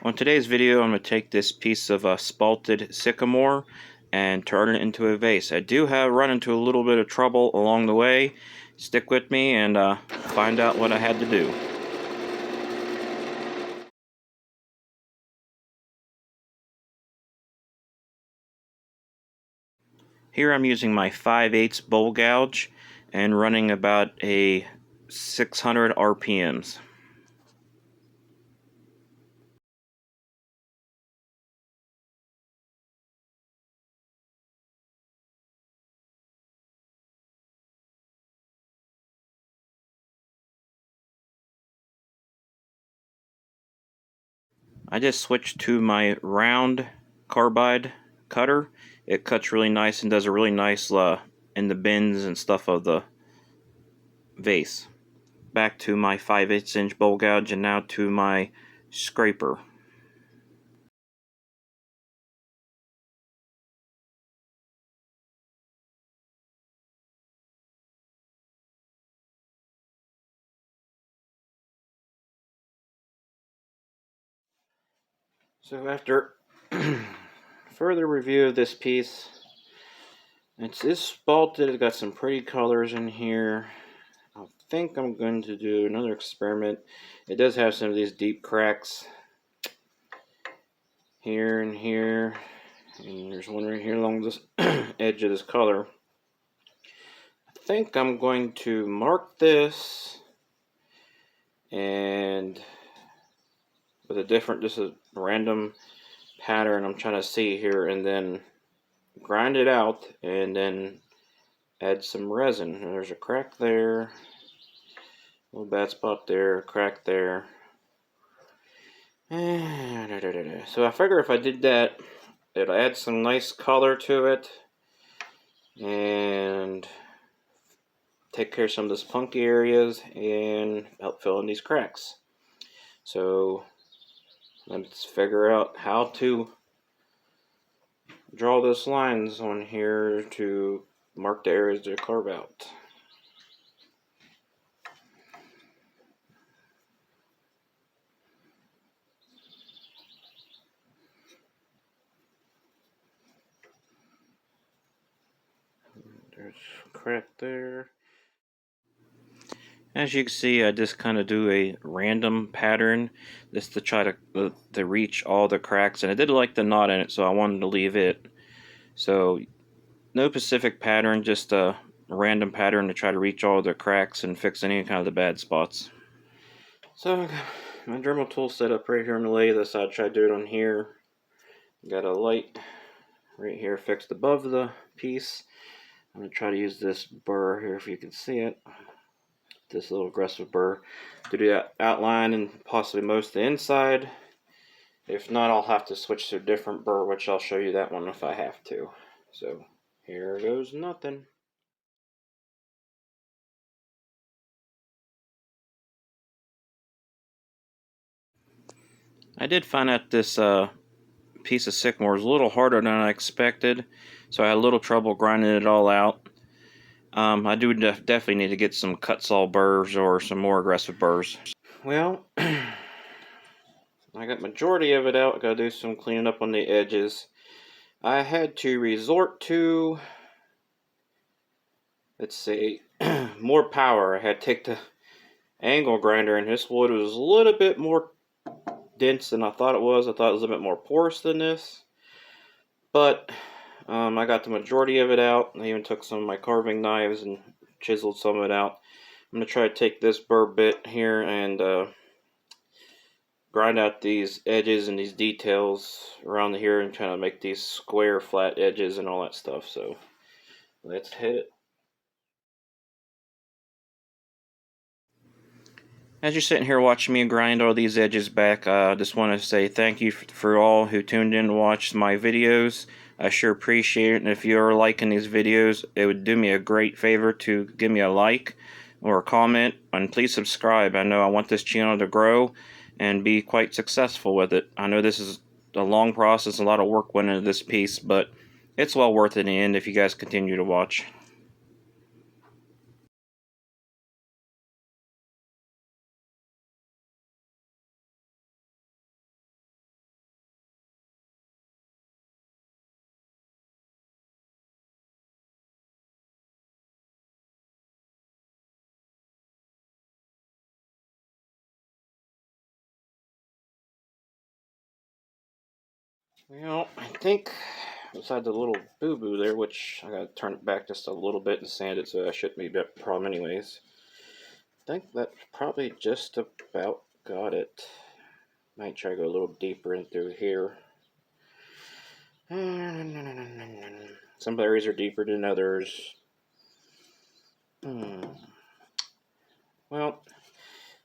On today's video, I'm going to take this piece of spalted sycamore and turn it into a vase. I do have run into a little bit of trouble along the way. Stick with me and find out what I had to do. Here I'm using my 5/8 bowl gouge and running about a 600 RPMs. I just switched to my round carbide cutter. It cuts really nice and does a really nice in the bends and stuff of the vase. Back to my 5/8 inch bowl gouge and now to my scraper. So after further review of this piece, it is spalted. It's got some pretty colors in here. I think I'm going to do another experiment. It does have some of these deep cracks here and here, and there's one right here along this edge of this color. I think I'm going to mark this and with a different, just a random pattern I'm trying to see here, and then grind it out and then add some resin. And there's a crack there, little bad spot there, crack there. So I figure if I did that, it'll add some nice color to it and take care of some of the spunky areas and help fill in these cracks. So let's figure out how to draw those lines on here to mark the areas to carve out. There's a crack there. As you can see, I just kind of do a random pattern just to try to reach all the cracks, and I did like the knot in it, so I wanted to leave it. So no specific pattern, just a random pattern to try to reach all the cracks and fix any kind of the bad spots. So I got my Dremel tool set up right here on the lathe. This I try to do it on here. Got a light right here fixed above the piece. I'm going to try to use this burr here if you can see it. This little aggressive burr to do that outline and possibly most of the inside. If not, I'll have to switch to a different burr, which I'll show you that one if I have to. So here goes nothing. I did find out this piece of sycamore is a little harder than I expected, so I had a little trouble grinding it all out. I do definitely need to get some cut saw burrs or some more aggressive burrs. Well, I got majority of it out. Gotta do some cleaning up on the edges. I had to resort to, let's see, more power. I had to take the angle grinder, and this wood was a little bit more dense than I thought it was. I thought it was a bit more porous than this. But I got the majority of it out. I even took some of my carving knives and chiseled some of it out. I'm going to try to take this burr bit here and grind out these edges and these details around here and kind of make these square flat edges and all that stuff. So let's hit it. As you're sitting here watching me grind all these edges back, I just want to say thank you for all who tuned in to watch my videos. I sure appreciate it, and if you're liking these videos, it would do me a great favor to give me a like or a comment, and please subscribe. I know I want this channel to grow and be quite successful with it. I know this is a long process, a lot of work went into this piece, but it's well worth it in the end if you guys continue to watch. Well, I think beside the little boo-boo there, which I gotta turn it back just a little bit and sand it, so that shouldn't be a problem anyways. I think that probably just about got it. Might try to go a little deeper in through here. Some areas are deeper than others. Well,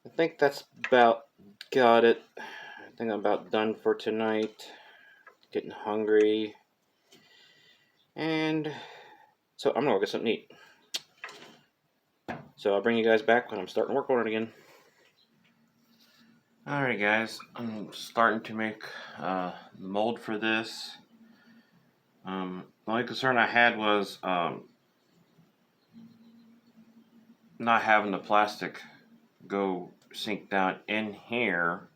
I think that's about got it. I think I'm about done for tonight. Getting hungry. And so I'm gonna go get something to eat. So I'll bring you guys back when I'm starting to work on it again. Alright guys, I'm starting to make the mold for this. The only concern I had was not having the plastic go sink down in here.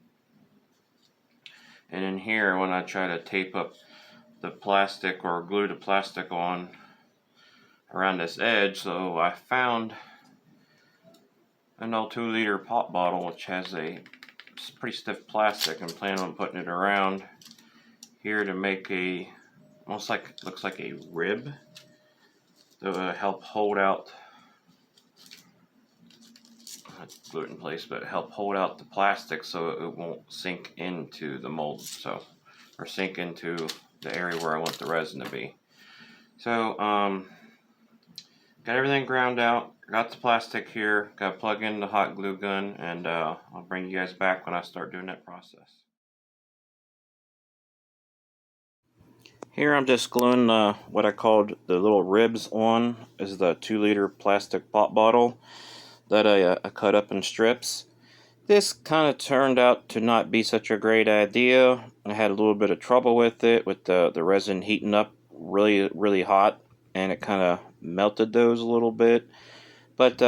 And in here, when I try to tape up the plastic or glue the plastic on around this edge, so I found an old 2-liter pop bottle which has a pretty stiff plastic and plan on putting it around here to make a almost like looks like a rib to help hold out, not glue it in place, but help hold out the plastic so it won't sink into the mold, so or sink into the area where I want the resin to be. So got everything ground out, got the plastic here, got to plug in the hot glue gun, and I'll bring you guys back when I start doing that process. Here I'm just gluing what I called the little ribs on is the 2-liter plastic pop bottle that I cut up in strips. This kind of turned out to not be such a great idea. I had a little bit of trouble with it, with the resin heating up really hot, and it kind of melted those a little bit. But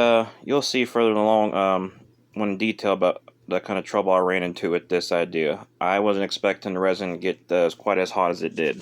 you'll see further along when in detail about the kind of trouble I ran into with this idea. I wasn't expecting the resin to get quite as hot as it did.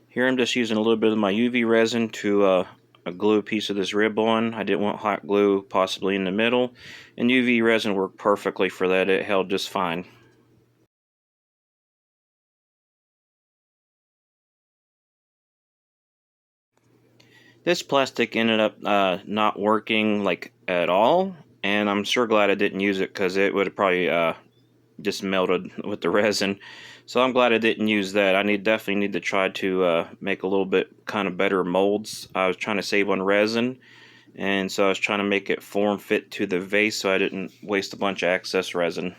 Here I'm just using a little bit of my UV resin to glue a piece of this rib on. I didn't want hot glue possibly in the middle, and UV resin worked perfectly for that. It held just fine. This plastic ended up not working like at all, and I'm sure glad I didn't use it because it would have probably just melted with the resin. So I'm glad I didn't use that. I definitely need to try to make a little bit kind of better molds. I was trying to save on resin, and so I was trying to make it form fit to the vase so I didn't waste a bunch of excess resin.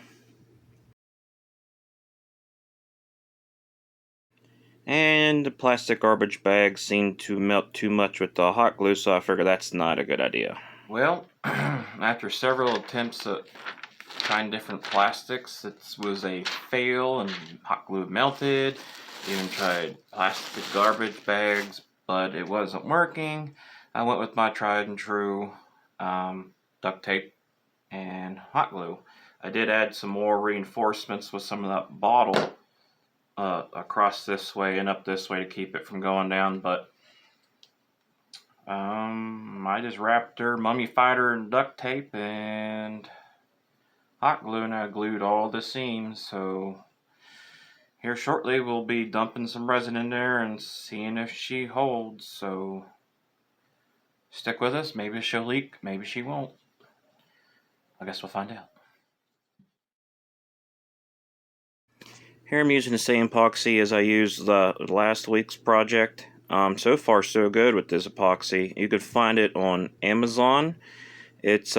And the plastic garbage bags seemed to melt too much with the hot glue, so I figured that's not a good idea. Well, after several attempts at trying different plastics, it was a fail, and hot glue melted. Even tried plastic garbage bags, but it wasn't working. I went with my tried and true duct tape and hot glue. I did add some more reinforcements with some of that bottle across this way and up this way to keep it from going down, but I just wrapped her, mummified her in duct tape and hot glue, and I glued all the seams. So here shortly we'll be dumping some resin in there and seeing if she holds. So stick with us. Maybe she'll leak, maybe she won't. I guess we'll find out. Here I'm using the same epoxy as I used the last week's project. So far so good with this epoxy. You could find it on Amazon. It's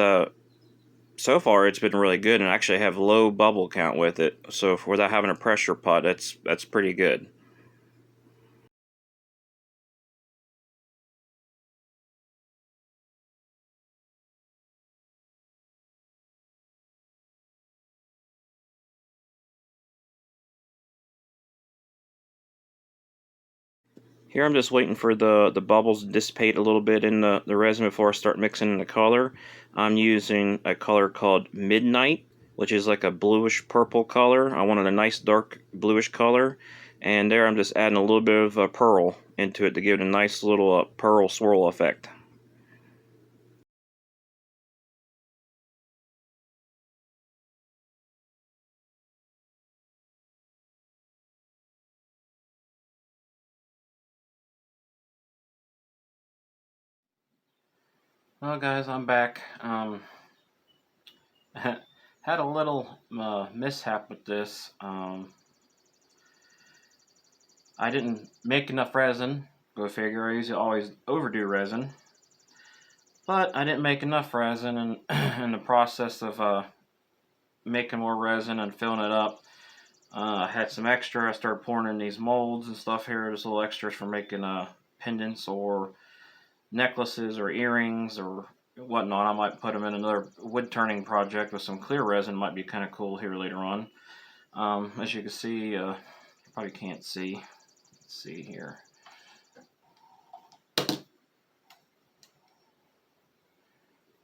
so far it's been really good, and I actually have low bubble count with it. So without having a pressure pot, that's pretty good. Here I'm just waiting for the bubbles to dissipate a little bit in the resin before I start mixing in the color. I'm using a color called Midnight, which is like a bluish purple color. I wanted a nice dark bluish color, and there I'm just adding a little bit of pearl into it to give it a nice little pearl swirl effect. Well guys, I'm back. Had a little mishap with this. I didn't make enough resin. Go figure, I usually always overdo resin. But I didn't make enough resin, and in the process of making more resin and filling it up, I had some extra. I started pouring in these molds and stuff here. There's little extras for making pendants or necklaces or earrings or whatnot. I might put them in another wood turning project with some clear resin. Might be kind of cool here later on. As you can see, you probably can't see. Let's see here.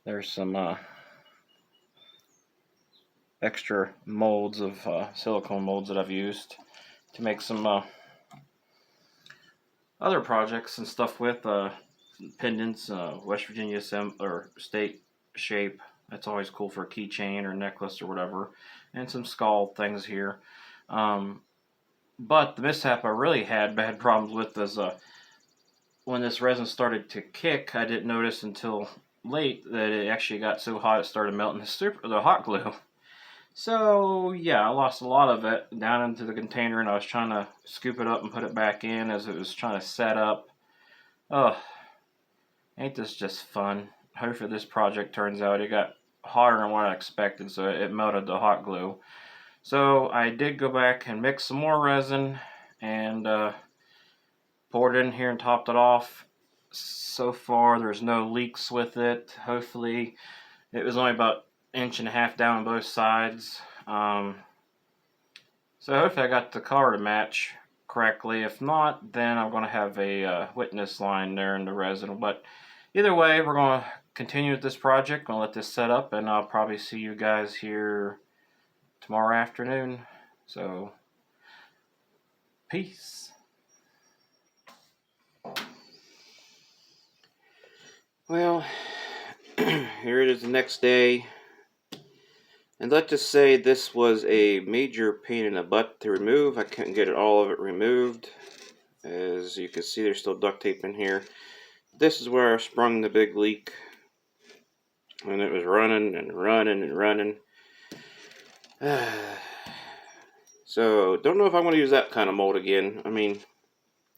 There's some extra molds of silicone molds that I've used to make some other projects and stuff with pendants, West Virginia or state shape. That's always cool for a keychain or necklace or whatever, and some skull things here. But the mishap I really had bad problems with is when this resin started to kick. I didn't notice until late that it actually got so hot it started melting the hot glue. So yeah, I lost a lot of it down into the container, and I was trying to scoop it up and put it back in as it was trying to set up. Oh, ain't this just fun? Hopefully this project turns out. It got hotter than what I expected, so it melted the hot glue. So I did go back and mix some more resin and poured it in here and topped it off. So far there's no leaks with it. Hopefully it was only about 1.5 inches down on both sides. So hopefully I got the color to match correctly. If not, then I'm going to have a witness line there in the resin. But either way, we're going to continue with this project. I'm going to let this set up, and I'll probably see you guys here tomorrow afternoon. So, peace. Well, here it is the next day. And let's just say this was a major pain in the butt to remove. I couldn't get all of it removed. As you can see, there's still duct tape in here. This is where I sprung the big leak. And it was running and running and running. So, don't know if I'm going to use that kind of mold again. I mean,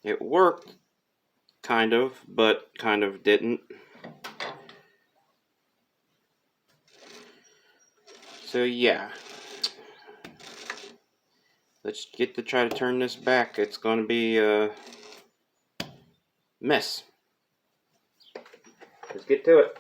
it worked, kind of, but kind of didn't. So yeah, let's get to try to turn this back. It's going to be a mess. Let's get to it.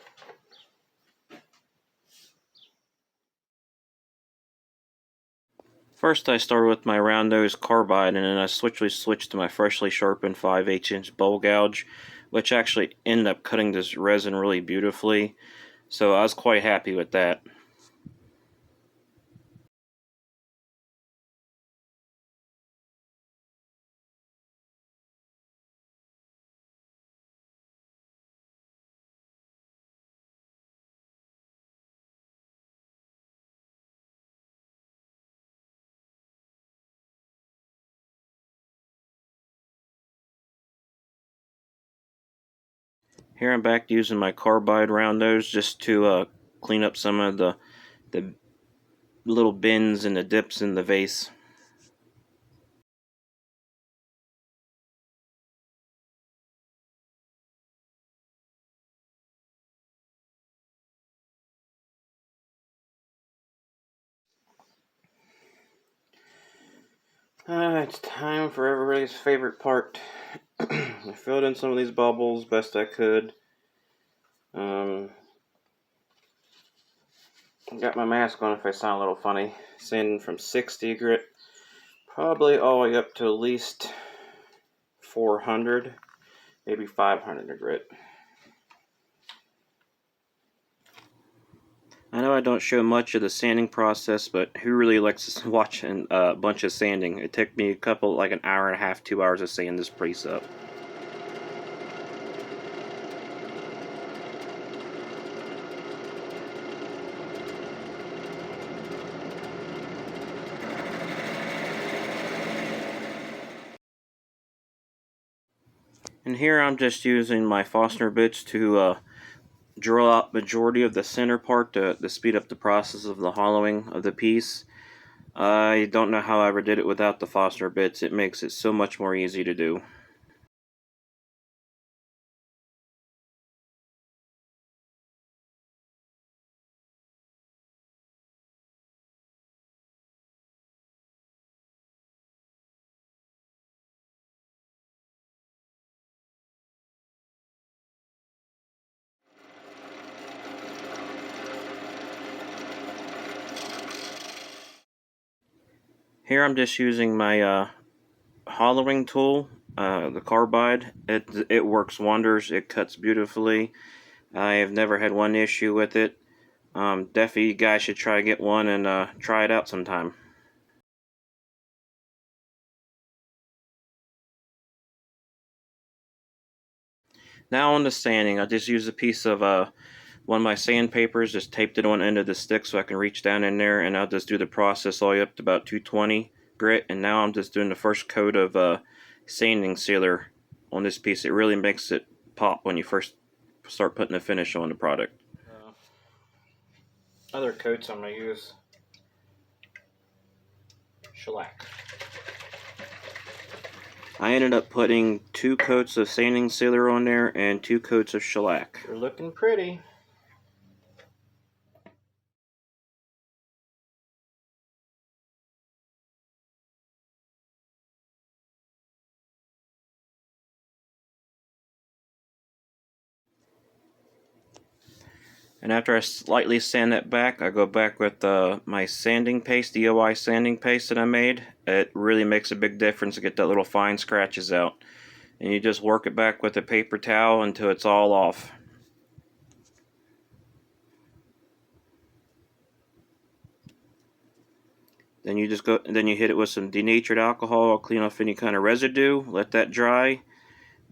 First I started with my round nose carbide, and then I switched to my freshly sharpened 5/8" bowl gouge, which actually ended up cutting this resin really beautifully. So I was quite happy with that. Here I'm back using my carbide round nose just to clean up some of the little bends and the dips in the vase. It's time for everybody's favorite part. I filled in some of these bubbles best I could. Got my mask on if I sound a little funny. Sanding from 60 grit, probably all the way up to at least 400. maybe 500 grit. I know I don't show much of the sanding process, but who really likes to watch a bunch of sanding? It took me like an hour and a half, 2 hours to sand this piece up. And here I'm just using my Forstner bits to drill out majority of the center part to speed up the process of the hollowing of the piece. I don't know how I ever did it without the Forstner bits. It makes it so much more easy to do. Here I'm just using my hollowing tool, the carbide. It works wonders. It cuts beautifully. I have never had one issue with it. Definitely you guys should try to get one and try it out sometime. Now on the sanding, I just used a piece of one of my sandpapers, just taped it on the end of the stick so I can reach down in there, and I'll just do the process all the way up to about 220 grit. And now I'm just doing the first coat of sanding sealer on this piece. It really makes it pop when you first start putting the finish on the product. Other coats I'm going to use shellac. I ended up putting 2 coats of sanding sealer on there and 2 coats of shellac. They're looking pretty. And after I slightly sand that back, I go back with my sanding paste, DIY sanding paste that I made. It really makes a big difference to get that little fine scratches out. And you just work it back with a paper towel until it's all off. Then you just then you hit it with some denatured alcohol, clean off any kind of residue, let that dry.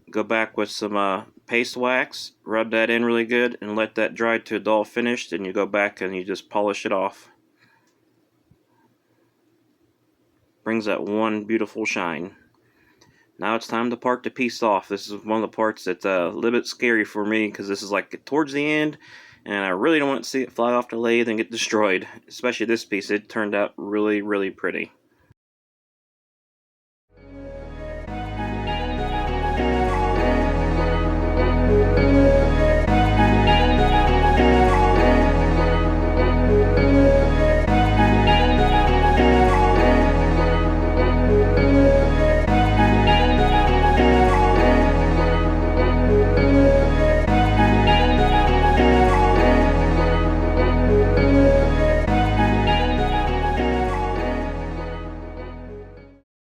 Go back with some paste wax, rub that in really good, and let that dry to a dull finish. Then you go back and you just polish it off. Brings that one beautiful shine. Now it's time to part the piece off. This is one of the parts that's a little bit scary for me because this is like towards the end, and I really don't want to see it fly off the lathe and get destroyed. Especially this piece, it turned out really, really pretty.